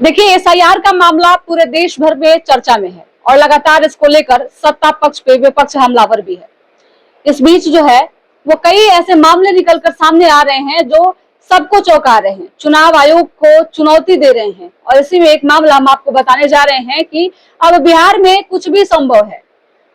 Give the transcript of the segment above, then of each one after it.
देखिए, एसआईआर का मामला पूरे देश भर में चर्चा में है और लगातार इसको लेकर सत्ता पक्ष पे विपक्ष हमलावर भी है। इस बीच जो है वो कई ऐसे मामले निकलकर सामने आ रहे हैं जो सबको चौंका रहे हैं, चुनाव आयोग को चुनौती दे रहे हैं। और इसी में एक मामला हम आपको बताने जा रहे हैं कि अब बिहार में कुछ भी संभव है।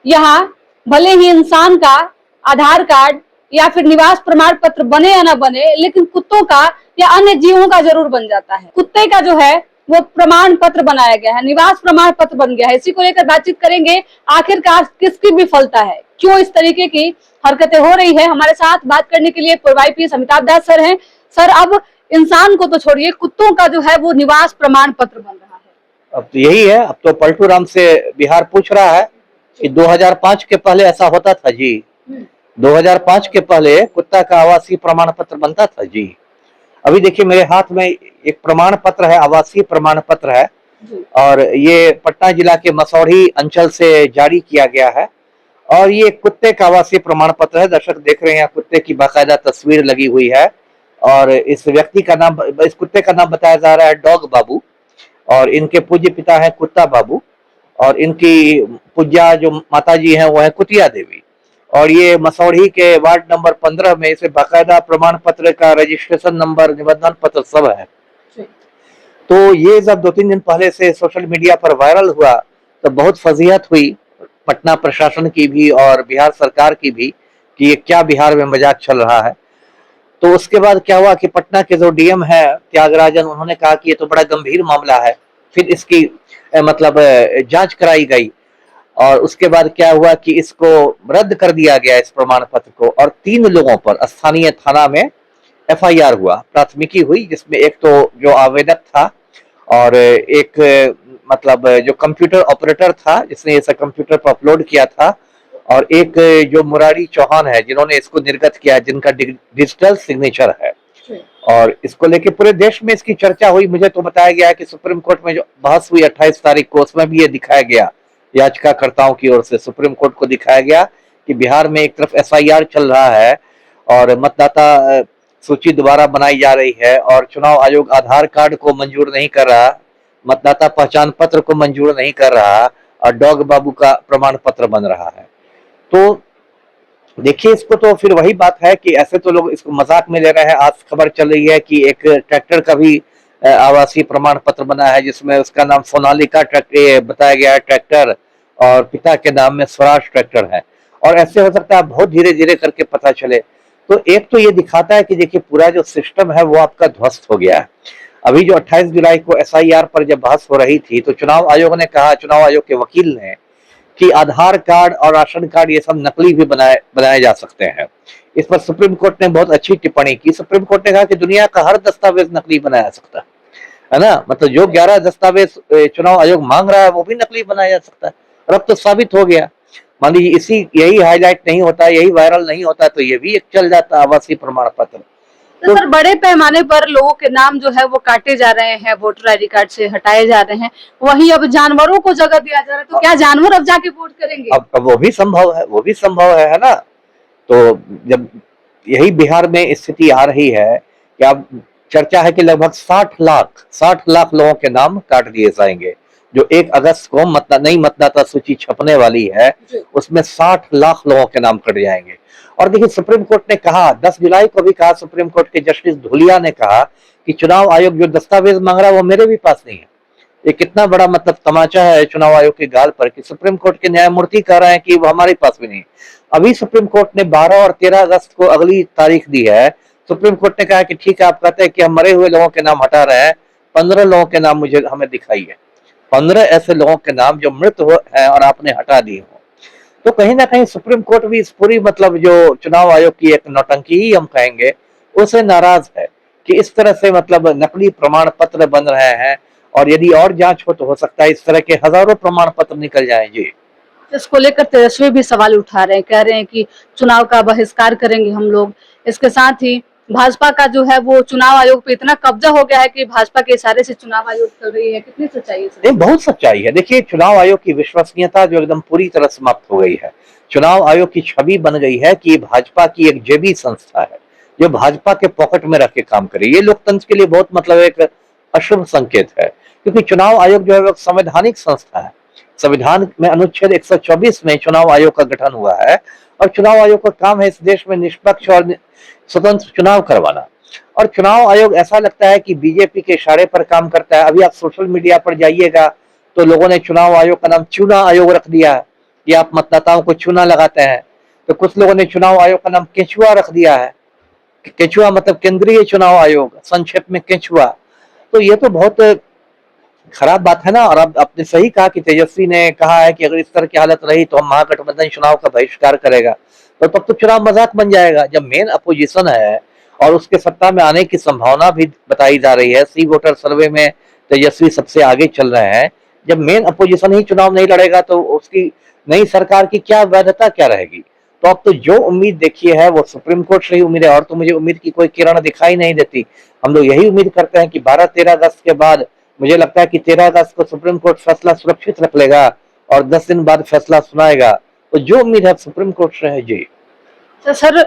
यहाँ भले ही इंसान का आधार कार्ड या फिर निवास प्रमाण पत्र बने या ना बने, लेकिन कुत्तों का या अन्य जीवों का जरूर बन जाता है। कुत्ते का जो है वो प्रमाण पत्र बनाया गया है, निवास प्रमाण पत्र बन गया है। इसी को लेकर बातचीत करेंगे, आखिरकार किसकी विफलता है, क्यों इस तरीके की हरकतें हो रही है। हमारे साथ बात करने के लिए पूर्व आईपीएस अमिताभ दास सर हैं। सर, अब इंसान को तो छोड़िए, कुत्तों का जो है वो निवास प्रमाण पत्र बन रहा है। अब तो यही है, अब तो पलटू राम से बिहार पूछ रहा है कि 2005 के पहले ऐसा होता था जी। 2005 के पहले कुत्ता का आवासीय प्रमाण पत्र बनता था जी। अभी देखिए मेरे हाथ में एक प्रमाण पत्र है, आवासीय प्रमाण पत्र है, और ये पटना जिला के मसौढ़ी अंचल से जारी किया गया है। और ये कुत्ते का आवासीय प्रमाण पत्र है। दर्शक देख रहे हैं, कुत्ते की बाकायदा तस्वीर लगी हुई है और इस व्यक्ति का नाम, इस कुत्ते का नाम बताया जा रहा है डॉग बाबू, और इनके पूज्य पिता है कुत्ता बाबू, और इनकी पूज्या जो माता जी हैं वो है कुतिया देवी। और ये मसौढ़ी के वार्ड नंबर 15 में इसे बाकायदा प्रमाण पत्र का रजिस्ट्रेशन नंबर, निबंधन पत्र सब है। तो ये जब 2-3 दिन पहले से सोशल मीडिया पर वायरल हुआ तो बहुत फजीहत हुई पटना प्रशासन की भी और बिहार सरकार की भी कि ये क्या बिहार में मजाक चल रहा है। तो उसके बाद क्या हुआ कि पटना के जो डीएम है त्यागराजन, उन्होंने कहा कि ये तो बड़ा गंभीर मामला है। फिर इसकी मतलब जांच कराई गई और उसके बाद क्या हुआ कि इसको रद्द कर दिया गया, इस प्रमाण पत्र को। और 3 लोगों पर स्थानीय थाना में एफआईआर हुआ, प्राथमिकी हुई, जिसमें एक तो जो आवेदक था और एक मतलब जो कंप्यूटर ऑपरेटर था जिसने इसे कंप्यूटर पर अपलोड किया था, और एक जो मुरारी चौहान है जिन्होंने इसको निर्गत किया, जिनका डिजिटल सिग्नेचर है। और इसको लेके पूरे देश में इसकी चर्चा हुई। मुझे तो बताया गया है कि सुप्रीम कोर्ट में जो बहस हुई 28 तारीख को, उसमें भी ये दिखाया गया, याचिकाकर्ताओं की ओर से सुप्रीम कोर्ट को दिखाया गया कि बिहार में एक तरफ एसआईआर चल रहा है और मतदाता सूची दोबारा बनाई जा रही है, और चुनाव आयोग आधार कार्ड को मंजूर नहीं कर रहा, मतदाता पहचान पत्र को मंजूर नहीं कर रहा, और डॉग बाबू का प्रमाण पत्र बन रहा है। तो देखिए, इसको तो फिर वही बात है कि ऐसे तो लोग इसको मजाक में ले रहे हैं। आज खबर चल रही है कि एक ट्रैक्टर का भी आवासीय प्रमाण पत्र बना है, जिसमें उसका नाम सोनालिका ट्रैक्टर बताया गया है, ट्रैक्टर, और पिता के नाम में स्वराज ट्रैक्टर है। और ऐसे हो सकता है बहुत धीरे धीरे करके पता चले। तो एक तो ये दिखाता है कि देखिए पूरा जो सिस्टम है वो आपका ध्वस्त हो गया है। अभी जो 28 जुलाई को एसआईआर पर जब बहस हो रही थी तो चुनाव आयोग ने कहा, चुनाव आयोग के वकील ने, कि आधार कार्ड और राशन कार्ड ये सब नकली भी बनाए जा सकते हैं। इस पर सुप्रीम कोर्ट ने बहुत अच्छी टिप्पणी की। सुप्रीम कोर्ट ने कहा कि दुनिया का हर दस्तावेज नकली बनाया जा सकता है ना, मतलब जो 11 दस्तावेज चुनाव आयोग मांग रहा है वो भी नकली बनाया जा सकता है। और अब तो साबित हो गया। मान लीजिए यही हाईलाइट नहीं होता, यही वायरल नहीं होता, तो ये भी एक चल जाता आवासीय प्रमाण पत्र। तो सर, बड़े पैमाने पर लोगों के नाम जो है वो काटे जा रहे हैं, वोटर आईडी कार्ड से हटाए जा रहे हैं, वहीं अब जानवरों को जगह दिया जा रहा है, तो क्या जानवर अब जाके वोट करेंगे? अब वो भी संभव है, वो भी संभव है ना। तो जब यही बिहार में स्थिति आ रही है कि अब चर्चा है कि लगभग 60 लाख लोगों के नाम काट दिए जाएंगे। जो 1 अगस्त को नई मतदाता सूची छपने वाली है, उसमें 60 लाख लोगों के नाम कट जाएंगे। और देखिए, सुप्रीम कोर्ट ने कहा, 10 जुलाई को भी कहा, सुप्रीम कोर्ट के जस्टिस धुलिया ने कहा कि चुनाव आयोग जो दस्तावेज मांग रहा है वो मेरे भी पास नहीं है। ये कितना बड़ा मतलब तमाचा है चुनाव आयोग के गाल पर कि सुप्रीम कोर्ट के न्यायमूर्ति कह रहे हैं कि वो हमारे पास भी नहीं। अभी सुप्रीम कोर्ट ने 12 और 13 अगस्त को अगली तारीख दी है। सुप्रीम कोर्ट ने कहा कि ठीक है, आप कहते हैं कि हम मरे हुए लोगों के नाम हटा रहे हैं, 15 लोगों के नाम हमें दिखाइए, 15 ऐसे लोगों के नाम जो मृत हैं और आपने हटा दिए हो। तो कहीं ना कहीं सुप्रीम कोर्ट भी इस पूरी मतलब जो चुनाव आयोग की एक नौटंकी ही हम कहेंगे, उससे नाराज है कि इस तरह से मतलब नकली प्रमाण पत्र बन रहे हैं। और यदि और जांच हो तो हो सकता है इस तरह के हजारों प्रमाण पत्र निकल जाएं जी। इसको लेकर तेजस्वी भी सवाल उठा रहे हैं, कह रहे हैं कि चुनाव का बहिष्कार करेंगे हम लोग। इसके साथ ही भाजपा का जो है वो चुनाव आयोग पे इतना कब्जा हो गया है कि भाजपा के इशारे से चुनाव आयोग चल रही है। कितनी सच्चाई है? नहीं, बहुत सच्चाई है। देखिए, चुनाव आयोग की विश्वसनीयता जो एकदम पूरी तरह समाप्त हो गई है। चुनाव आयोग की छवि बन गई है कि भाजपा की एक जेबी संस्था है जो भाजपा के पॉकेट में रख के काम करे। ये लोकतंत्र के लिए बहुत मतलब एक अशुभ संकेत है, क्योंकि चुनाव आयोग जो है वो संवैधानिक संस्था है। संविधान में अनुच्छेद 124 में चुनाव आयोग का गठन हुआ है और चुनाव आयोग का काम है इस देश में निष्पक्ष और स्वतंत्र चुनाव करवाना। और चुनाव आयोग ऐसा लगता है कि बीजेपी के इशारे पर काम करता है। अभी आप सोशल मीडिया पर जाइएगा तो लोगों ने चुनाव आयोग का नाम चूना आयोग रख दिया है कि आप मतदाताओं को चूना लगाते हैं। तो कुछ लोगों ने चुनाव आयोग का नाम केचुआ रख दिया है। केचुआ मतलब केंद्रीय चुनाव आयोग, संक्षेप में केचुआ। तो ये तो बहुत खराब बात है ना। और अब आपने सही कहा कि तेजस्वी ने कहा है कि अगर इस तरह की हालत रही तो हम महागठबंधन चुनाव का बहिष्कार करेगा। तो तब तो चुनाव मजाक बन जाएगा। जब मेन अपोजिशन है और उसके सत्ता में आने की संभावना भी बताई जा रही है, सी वोटर सर्वे में तेजस्वी सबसे आगे चल रहे हैं, जब मेन अपोजिशन ही चुनाव नहीं लड़ेगा तो उसकी नई सरकार की क्या वैधता क्या रहेगी। तो अब तो जो उम्मीद देखी है वो सुप्रीम कोर्ट से ही उम्मीद है, और तो मुझे उम्मीद की कोई किरण दिखाई नहीं देती। हम लोग यही उम्मीद करते हैं कि 12-13 अगस्त के बाद, मुझे लगता है कि 13 अगस्त को सुप्रीम कोर्ट फैसला सुरक्षित रख लेगा और 10 दिन बाद फैसला सुनाएगा। तो जो उम्मीद है सुप्रीम कोर्ट से है जी। तो सर,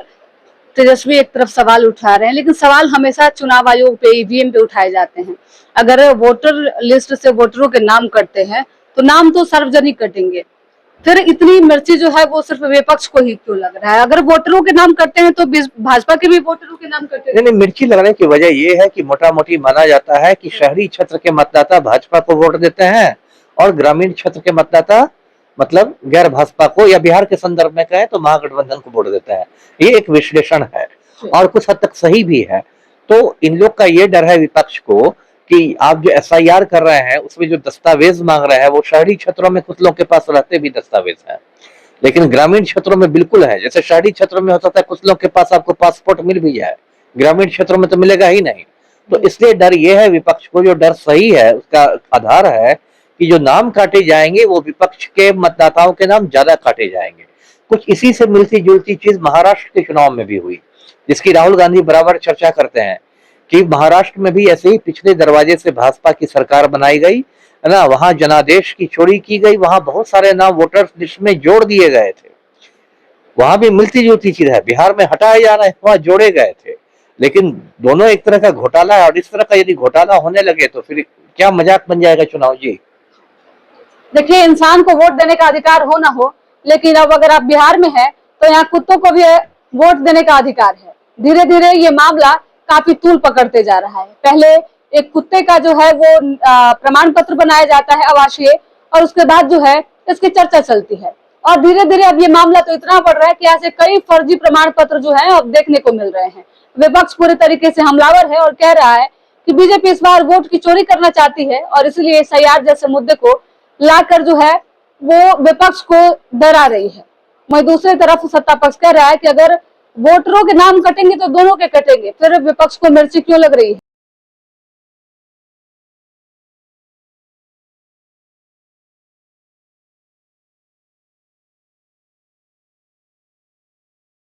तेजस्वी एक तरफ सवाल उठा रहे हैं, लेकिन सवाल हमेशा चुनाव आयोग पे, ईवीएम पे उठाए जाते हैं। अगर वोटर लिस्ट से वोटरों के नाम कटते हैं तो नाम तो सार्वजनिक कटेंगे, फिर इतनी मिर्ची जो है वो सिर्फ विपक्ष को ही क्यों लग रहा है? अगर वोटरों के नाम कटते हैं तो भाजपा के भी वोटरों के नाम कटे। नहीं, मिर्ची लगने की वजह यह है कि मोटा मोटी माना जाता है कि शहरी क्षेत्र के मतदाता भाजपा को वोट देते हैं और ग्रामीण क्षेत्र के मतदाता मतलब गैर भाजपा को, या बिहार के संदर्भ में कहें तो महागठबंधन को वोट देते हैं। ये एक विश्लेषण है और कुछ हद तक सही भी है। तो इन लोग का ये डर है विपक्ष को कि आप जो एसआईआर कर रहे हैं उसमें जो दस्तावेज मांग रहे हैं वो शहरी क्षेत्रों में कुछ लोग के पास रहते भी दस्तावेज है, लेकिन ग्रामीण क्षेत्रों में बिल्कुल है। जैसे शहरी क्षेत्रों में होता था कुछ लोग के पास आपको पासपोर्ट मिल भी जाए, ग्रामीण क्षेत्रों में तो मिलेगा ही नहीं। तो इसलिए डर ये है विपक्ष को, जो डर सही है उसका आधार है कि जो नाम काटे जाएंगे वो विपक्ष के मतदाताओं के नाम ज्यादा काटे जाएंगे। कुछ इसी से मिलती जुलती चीज महाराष्ट्र के चुनाव में भी हुई, जिसकी राहुल गांधी बराबर चर्चा करते हैं कि महाराष्ट्र में भी ऐसे ही पिछले दरवाजे से भाजपा की सरकार बनाई गई है ना, वहां जनादेश की चोरी की गई, वहां बहुत सारे नाम वोटर्स लिस्ट में जोड़ दिए गए थे। वहां भी मिलती जुलती चीज है, बिहार में हटाए जा रहे हैं, वहां जोड़े गए थे। लेकिन दोनों एक तरह का घोटाला है और इस तरह का यदि घोटाला होने लगे तो फिर क्या मजाक बन जाएगा चुनाव जी। देखिए, इंसान को वोट देने का अधिकार हो ना हो, लेकिन अब अगर आप बिहार में हैं तो यहाँ कुत्तों को भी वोट देने का अधिकार है। धीरे धीरे ये मामला काफी तूल पकड़ते जा रहा है। पहले एक कुत्ते का जो है वो प्रमाण पत्र बनाया जाता है आवासीय, और उसके बाद जो है इसकी चर्चा चलती है, और धीरे धीरे अब ये मामला तो इतना बढ़ रहा है कि ऐसे कई फर्जी प्रमाण पत्र जो है अब देखने को मिल रहे हैं। विपक्ष पूरे तरीके से हमलावर है और कह रहा है कि बीजेपी इस बार वोट की चोरी करना चाहती है और इसलिए एसआईआर जैसे मुद्दे को लाकर जो है वो विपक्ष को डरा रही है। वहीं दूसरी तरफ सत्ता पक्ष कह रहा है कि अगर वोटरों के नाम कटेंगे तो दोनों के कटेंगे, फिर विपक्ष को मिर्ची क्यों लग रही है।